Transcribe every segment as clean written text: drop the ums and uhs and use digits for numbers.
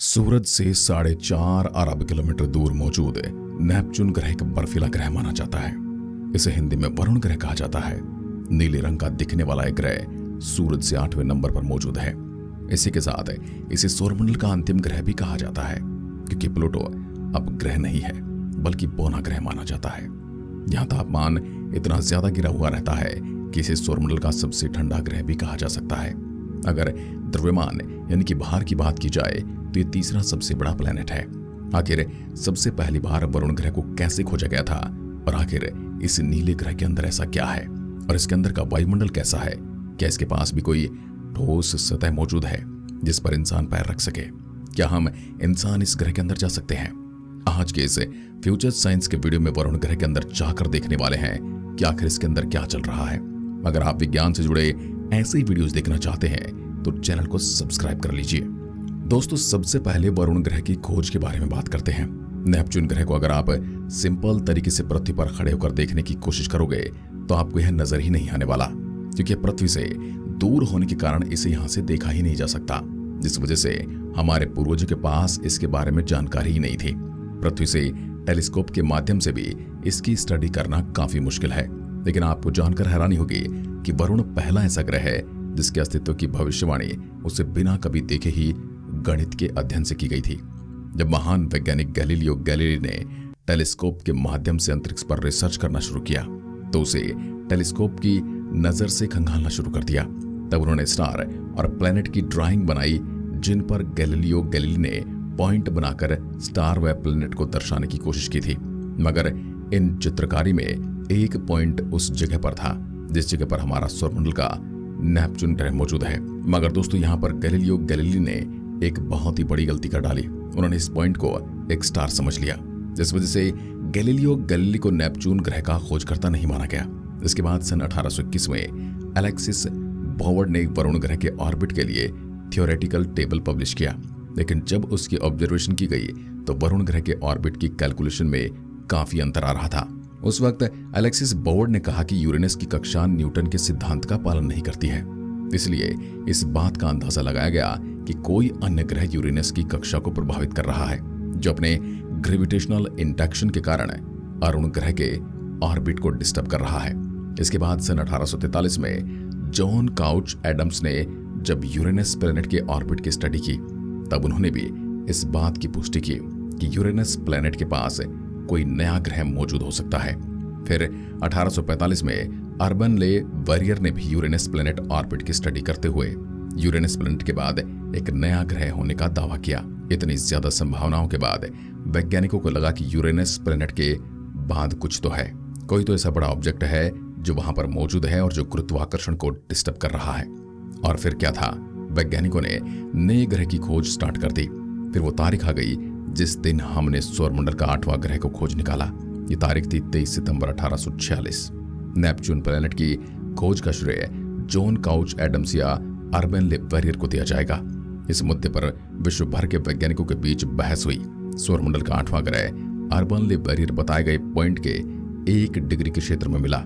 सूरज से 4.5 अरब किलोमीटर दूर मौजूद नेपच्यून ग्रह एक बर्फीला ग्रह माना जाता है। इसे हिंदी में वरुण ग्रह कहा जाता है। नीले रंग का दिखने वाला यह ग्रह सूरज से 8वें नंबर पर मौजूद है। इसी के साथ इसे सौरमंडल का अंतिम ग्रह भी कहा जाता है, क्योंकि प्लूटो अब ग्रह नहीं है बल्कि पौना ग्रह माना जाता है। यहाँ तापमान इतना ज्यादा गिरा हुआ रहता है कि इसे सौरमंडल का सबसे ठंडा ग्रह भी कहा जा सकता है। अगर द्रव्यमान यानी कि भार की बात की जाए तो ये तीसरा सबसे बड़ा प्लेनेट है। आखिर सबसे पहली बार वरुण ग्रह को कैसे खोजा गया था, और आखिर इस नीले ग्रह के अंदर ऐसा क्या है, और इसके अंदर का वायुमंडल कैसा है? क्या इसके पास भी कोई ठोस सतह मौजूद है जिस पर इंसान पैर रख सके? क्या हम इंसान इस ग्रह के अंदर जा सकते हैं? आज के इस फ्यूचर साइंस के वीडियो में वरुण ग्रह के अंदर जाकर देखने वाले हैं कि आखिर इसके अंदर क्या चल रहा है। अगर आप विज्ञान से जुड़े ऐसे ही वीडियोस देखना चाहते हैं तो चैनल को सब्सक्राइब कर लीजिए। दोस्तों, सबसे पहले वरुण ग्रह की खोज के बारे में बात करते हैं। नेपच्यून ग्रह को अगर आप सिंपल तरीके से पृथ्वी पर खड़े होकर देखने की कोशिश करोगे तो आपको यह नजर ही नहीं आने वाला, क्योंकि पृथ्वी से दूर होने के कारण इसे यहां से देखा ही नहीं जा सकता, जिस वजह से हमारे पूर्वजों के पास इसके बारे में जानकारी ही नहीं थी। पृथ्वी से टेलीस्कोप के माध्यम से भी इसकी स्टडी करना काफी मुश्किल है। लेकिन आपको जानकर हैरानी होगी कि वरुण पहला ऐसा ग्रह है जिसके अस्तित्व की भविष्यवाणी उसे बिना कभी देखे ही गणित के अध्ययन से की गई थी। जब महान वैज्ञानिक गैलीलियो गैलीली ने टेलीस्कोप के माध्यम से अंतरिक्ष पर रिसर्च करना शुरू किया तो उसे टेलीस्कोप की नजर से खंगालना शुरू कर दिया। तब उन्होंने स्टार और प्लैनेट की ड्राइंग बनाई, जिन पर गैलीलियो गैलीली ने पॉइंट बनाकर स्टार व प्लैनेट को दर्शाने की कोशिश की थी। मगर इन चित्रकारी में एक पॉइंट उस जगह पर था जिस जगह पर हमारा सौरमंडल का नेपच्यून ग्रह मौजूद है। मगर दोस्तों, यहाँ पर गैलीलियो गैलीली ने एक बहुत ही बड़ी गलती कर डाली। उन्होंने इस पॉइंट को एक स्टार समझ लिया, जिस वजह से गैलीलियो गैलीली को नेपच्यून ग्रह का खोजकर्ता नहीं माना गया। इसके बाद सन 1821 में अलेक्सिस बोवर्ड ने वरुण ग्रह के ऑर्बिट के लिए थियोरेटिकल टेबल पब्लिश किया। लेकिन जब उसकी ऑब्जर्वेशन की गई तो वरुण ग्रह के ऑर्बिट की कैलकुलेशन में काफी अंतर आ रहा था। उस वक्त अलेक्सिस बोवर्ड ने कहा कि यूरेनस की कक्षा न्यूटन के सिद्धांत का पालन नहीं करती है, इसलिए इस बात का अंदाजा लगाया गया कि कोई अन्य ग्रह यूरेनस की कक्षा को प्रभावित कर रहा है, जो अपने ग्रेविटेशनल इंटैक्शन के कारण अरुण ग्रह के ऑर्बिट को डिस्टर्ब कर रहा है। इसके बाद सन 1843 में जॉन काउच एडम्स ने जब यूरेनस प्लैनेट के ऑर्बिट की स्टडी की, तब उन्होंने भी इस बात की पुष्टि की कि यूरेनस प्लैनेट के पास कोई नया ग्रह मौजूद हो सकता है। फिर 1845 में अर्बन ले वरियर ने भी यूरेनस प्लैनेट ऑर्बिट की स्टडी करते हुए यूरेनस प्लैनेट के बाद एक नया ग्रह होने का दावा किया। इतनी ज्यादा संभावनाओं के बाद वैज्ञानिकों को लगा कि यूरेनस प्लैनेट के बाद कुछ तो है, कोई तो ऐसा बड़ा ऑब्जेक्ट है जो वहां पर मौजूद है और जो गुरुत्वाकर्षण को डिस्टर्ब कर रहा है। और फिर क्या था, वैज्ञानिकों ने नए ग्रह की खोज स्टार्ट कर दी। फिर वो तारीख आ गई जिस दिन हमने सौरमंडल का 8वां ग्रह को खोज निकाला। ये तारीख थी 23 सितंबर 1846। नेपच्यून प्लैनेट की खोज का श्रेय जॉन काउच एडम्स या अर्बन ले वरियर को दिया जाएगा। इस मुद्दे पर विश्व भर के वैज्ञानिकों के बीच बहस हुई। सौरमंडल का 8वां ग्रह अर्बन ले वरियर बताए गए पॉइंट के 1 डिग्री के क्षेत्र में मिला,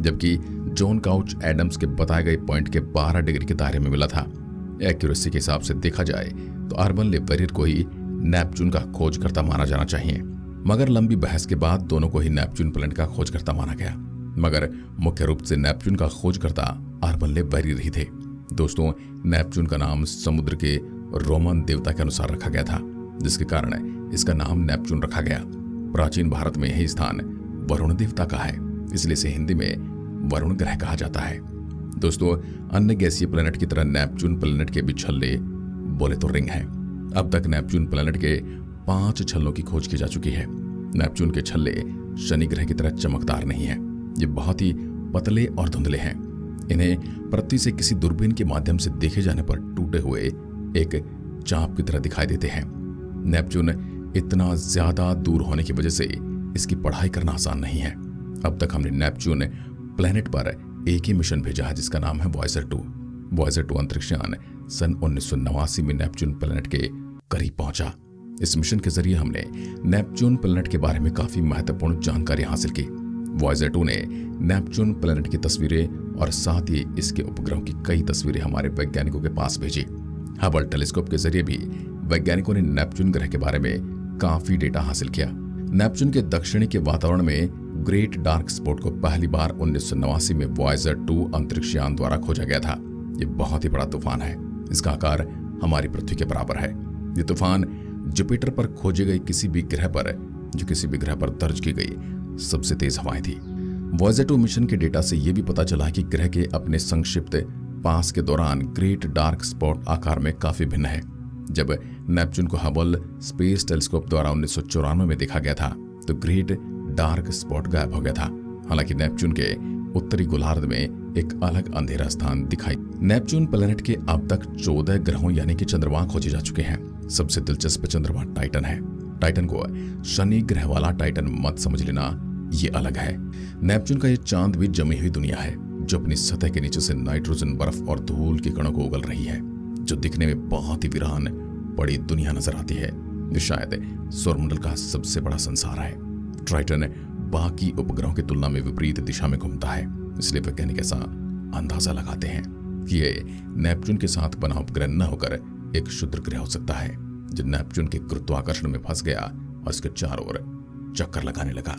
जबकि जॉन काउच एडम्स के बताए गए पॉइंट के 12 डिग्री के दायरे में मिला था। एक्यूरेसी के हिसाब से देखा जाए तो अर्बन ले वरियर को ही नेपच्यून का खोजकर्ता माना जाना चाहिए। मगर लंबी बहस के बाद दोनों को ही नेपच्यून प्लैनेट का खोजकर्ता माना गया। मगर मुख्य रूप से नेपच्यून का खोजकर्ता अर्बन ले वरियर ही थे। दोस्तों, नेपच्यून का नाम समुद्र के रोमन देवता के अनुसार रखा गया था, जिसके कारण इसका नाम नेपच्यून रखा गया। प्राचीन भारत में यही स्थान वरुण देवता का है, इसलिए इसे हिंदी में वरुण ग्रह कहा जाता है। दोस्तों, अन्य गैसीय प्लैनेट की तरह नेपच्यून प्लैनेट के भी छल्ले बोले तो रिंग हैं। अब तक नेपच्यून प्लैनेट के 5 छल्लों की खोज की जा चुकी है। नेपच्यून के छल्ले शनि ग्रह की तरह चमकदार नहीं है, ये बहुत ही पतले और धुंधले हैं। इन्हें पृथ्वी से किसी दूरबीन के माध्यम से देखे जाने पर टूटे हुए एक चाप की तरह दिखाई देते हैं। नेपच्यून इतना ज्यादा दूर होने की वजह से इसकी पढ़ाई करना आसान नहीं है। अब तक हमने नेपच्यून प्लैनेट पर एक ही मिशन भेजा है, जिसका नाम है वॉयेजर 2। वॉयेजर 2 अंतरिक्षयान सन 1989 में नेपच्यून प्लैनेट के करीब पहुंचा। इस मिशन के जरिए हमने नेपच्यून प्लैनेट के बारे में काफी महत्वपूर्ण जानकारी हासिल की। वॉयेजर 2 ने नेपच्यून प्लैनेट की तस्वीरें और साथ ही इसके उपग्रहों की कई तस्वीरें हमारे वैज्ञानिकों के पास भेजी। हबल टेलीस्कोप के जरिए भी वैज्ञानिकों ने नेपच्यून ग्रह के बारे में काफी डेटा हासिल किया। नेपच्यून के दक्षिणी के वातावरण में ग्रेट डार्क स्पॉट को पहली बार 1989 में वॉयेजर 2 अंतरिक्ष यान द्वारा खोजा गया था। ये बहुत ही बड़ा तूफान है। इसका आकार हमारी पृथ्वी के बराबर है। ये तूफान जुपिटर पर खोजे गए किसी भी ग्रह पर दर्ज की गई सबसे तेज हवाएं थी। वॉयेजर 2 मिशन के डेटा से यह भी पता चला कि ग्रह के अपने संक्षिप्त पास के दौरान ग्रेट डार्क स्पॉट आकार में काफी भिन्न है। जब नेपच्यून को हबल स्पेस टेलीस्कोप द्वारा 1994 में देखा गया था तो ग्रेट डार्क स्पॉट गायब हो गया था। हालांकि नेपच्यून के उत्तरी गोलार्ध में एक अलग अंधेरा स्थान दिखाई। नेपच्यून प्लैनेट के अब तक 14 ग्रहों यानी कि चंद्रमा खोजे जा चुके हैं। सबसे दिलचस्प चंद्रमा टाइटन है। टाइटन को शनि ग्रह वाला टाइटन मत समझ लेना, ये अलग है। नेपच्यून का ये चांद भी जमी हुई दुनिया है जो अपनी सतह के नीचे से नाइट्रोजन, बर्फ और धूल के कणों को उगल रही है, जो दिखने में बहुत ही वीरान बड़ी दुनिया नजर आती है। ये शायद सौरमंडल का सबसे बड़ा संसार है। टाइटन बाकी उपग्रहों की तुलना में विपरीत दिशा में घूमता है, इसलिए वैज्ञानिक ऐसा अंदाजा लगाते हैं कि ये नेपच्यून के साथ बना उपग्रह न होकर एक क्षुद्र ग्रह हो सकता है जो नेपच्यून के गुरुत्वाकर्षण में फंस गया और इसके चारों ओर चक्कर लगाने लगा।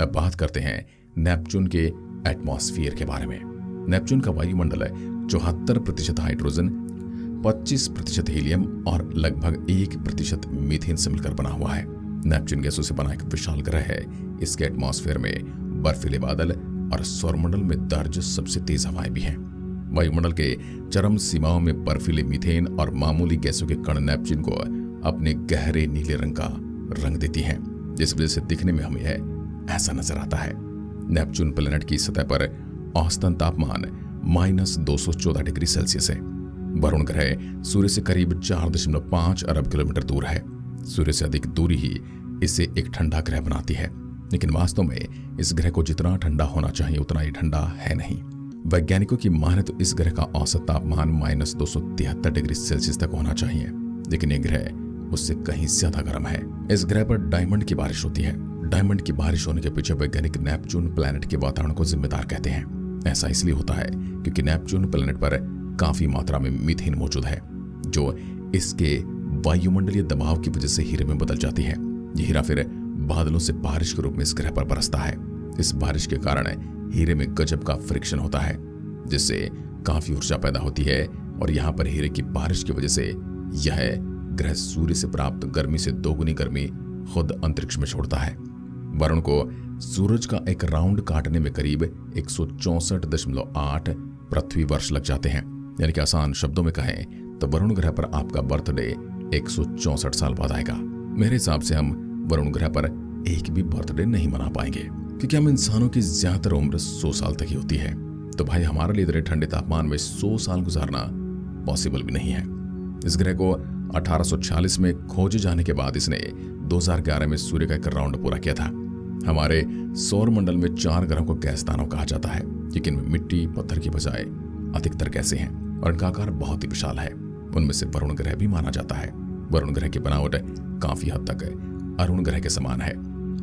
अब बात करते हैं नेपच्यून के एटमॉस्फेयर के बारे में। नेपच्यून का वायुमंडल 74% हाइड्रोजन, 25% हीलियम और लगभग 1% मीथेन से मिलकर बना हुआ है। नेपच्यून गैसों से बना एक विशाल ग्रह है। इसके एटमॉस्फेयर में बर्फीले बादल और सौरमंडल में दर्ज सबसे तेज हवाएं भी हैं। वायुमंडल के चरम सीमाओं में बर्फीले मीथेन और मामूली गैसों के कण नेपच्यून को अपने गहरे नीले रंग का रंग देती हैं, जिस वजह से दिखने में हमें ऐसा नजर आता है। नेपच्यून प्लैनेट की सतह पर औसतन तापमान -214 डिग्री सेल्सियस है। वरुण ग्रह सूर्य से करीब 4.5 अरब किलोमीटर दूर है। सूर्य से अधिक दूरी ही इसे एक ठंडा ग्रह बनाती है, लेकिन वास्तव में इस ग्रह को जितना ठंडा होना चाहिए उतना ही ठंडा है नहीं। वैज्ञानिकों की माने तो इस ग्रह का औसत तापमान -273 डिग्री सेल्सियस तक होना चाहिए, लेकिन यह ग्रह उससे कहीं ज्यादा गर्म है। इस ग्रह पर डायमंड की बारिश होती है। डायमंड की बारिश होने के पीछे वैज्ञानिक नेपच्यून प्लैनेट के वातावरण को जिम्मेदार कहते हैं। ऐसा इसलिए होता है क्योंकि नेपच्यून प्लैनेट पर काफी मात्रा में मीथेन मौजूद है, जो इसके वायुमंडलीय दबाव की वजह से हीरे में बदल जाती है। यह हीरा फिर बादलों से बारिश के रूप में इस ग्रह पर बरसता है। इस बारिश के कारण हीरे में गजब का फ्रिक्शन होता है, जिससे काफी ऊर्जा पैदा होती है और यहाँ पर हीरे की बारिश की वजह से यह ग्रह सूर्य से प्राप्त गर्मी से दोगुनी गर्मी खुद अंतरिक्ष में छोड़ता है। वरुण को सूरज का एक राउंड काटने में करीब 164.8 पृथ्वी वर्ष लग जाते हैं। यानी कि आसान शब्दों में कहें तो वरुण ग्रह पर आपका बर्थडे 164 साल बाद आएगा। मेरे हिसाब से हम वरुण ग्रह पर एक भी बर्थडे नहीं मना पाएंगे, क्योंकि हम इंसानों की ज्यादातर उम्र 100 साल तक ही होती है। तो भाई हमारे लिए इतने ठंडे तापमान में 100 साल गुजारना पॉसिबल भी नहीं है। इस ग्रह को 1846 में खोजे जाने के बाद इसने 2011 में सूर्य का एक राउंड पूरा किया था। हमारे सौर मंडल में 4 ग्रहों को गैस दानव कहा जाता है, लेकिन मिट्टी पत्थर की बजाय अधिकतर गैसें हैं और इनका आकार बहुत ही विशाल है। उनमें से वरुण ग्रह भी माना जाता है। वरुण ग्रह की बनावट काफी हद तक अरुण ग्रह के समान है।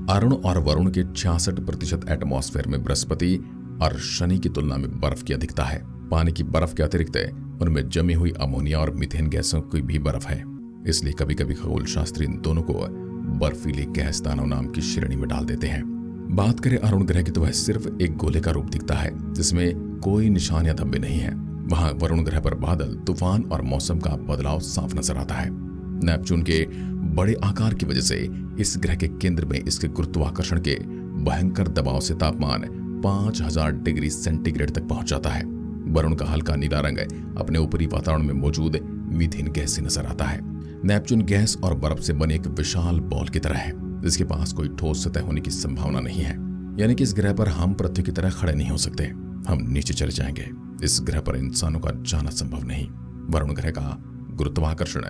अरुण और वरुण के 66% एटमॉस्फेयर में बृहस्पति और शनि की तुलना में बर्फ की अधिकता है। पानी की बर्फ के अतिरिक्त उनमें जमी हुई अमोनिया और मीथेन गैसों की भी बर्फ है। इसलिए कभी कभी खगोल शास्त्री इन दोनों को बर्फीले गैस दानव नाम की श्रेणी में डाल देते हैं। बात करें अरुण ग्रह की तो वह सिर्फ एक गोले का रूप दिखता है, जिसमें कोई निशान या धब्बे नहीं है। वहां वरुण ग्रह पर बादल, तूफान और मौसम का बदलाव साफ नजर आता है। नेपच्यून के बड़े आकार की वजह से इस ग्रह के केंद्र में इसके गुरुत्वाकर्षण के भयंकर दबाव से तापमान 5000 डिग्री सेंटीग्रेड तक पहुंच जाता है। वरुण का हल्का नीला रंग अपने ऊपरी वातावरण में मौजूद मीथेन गैस से नजर आता है। नेपच्यून गैस और बर्फ से बने एक विशाल बॉल की तरह है, जिसके पास कोई ठोस सतह होने की संभावना नहीं है। यानी कि इस ग्रह पर हम पृथ्वी की तरह खड़े नहीं हो सकते, हम नीचे चले जाएंगे। इस ग्रह पर इंसानों का जाना संभव नहीं। वरुण ग्रह का गुरुत्वाकर्षण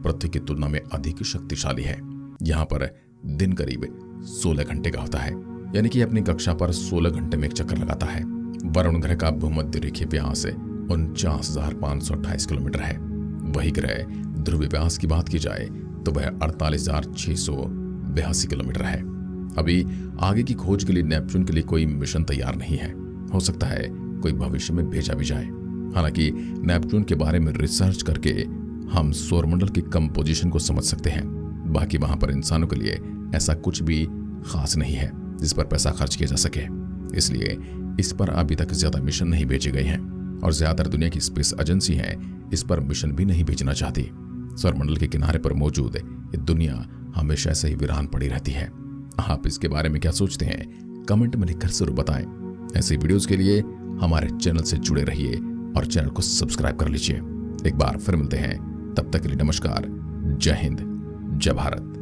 पृथ्वी की तुलना में अधिक शक्तिशाली है। यहाँ पर दिन करीब 16 घंटे का होता है, यानी कि अपनी कक्षा पर 16 घंटे में एक चक्कर लगाता है। वरुण ग्रह का भूमध्य रेखीय व्यास 49,528 किलोमीटर है। वही ग्रह ध्रुवीय व्यास की बात की जाए तो वह 48,682 किलोमीटर है। अभी आगे की खोज के लिए नेपच्यून के लिए कोई मिशन तैयार नहीं है। हो सकता है कोई भविष्य में भेजा भी जाए। हालांकि नेपच्यून के बारे में रिसर्च करके हम सौरमंडल की कंपोजिशन को समझ सकते हैं। बाकी वहां पर इंसानों के लिए ऐसा कुछ भी खास नहीं है जिस पर पैसा खर्च किया जा सके। इसलिए इस पर अभी तक ज्यादा मिशन नहीं भेजे गए हैं और ज्यादातर दुनिया की स्पेस एजेंसी हैं इस पर मिशन भी नहीं भेजना चाहती। सौरमंडल के किनारे पर मौजूद ये दुनिया हमेशा से ही वीरान पड़ी रहती है। आप इसके बारे में क्या सोचते हैं? कमेंट में लिखकर जरूर बताएं। ऐसी वीडियोस के लिए हमारे चैनल से जुड़े रहिए और चैनल को सब्सक्राइब कर लीजिए। एक बार फिर मिलते हैं, तब तक के लिए नमस्कार, जय हिंद, जय भारत।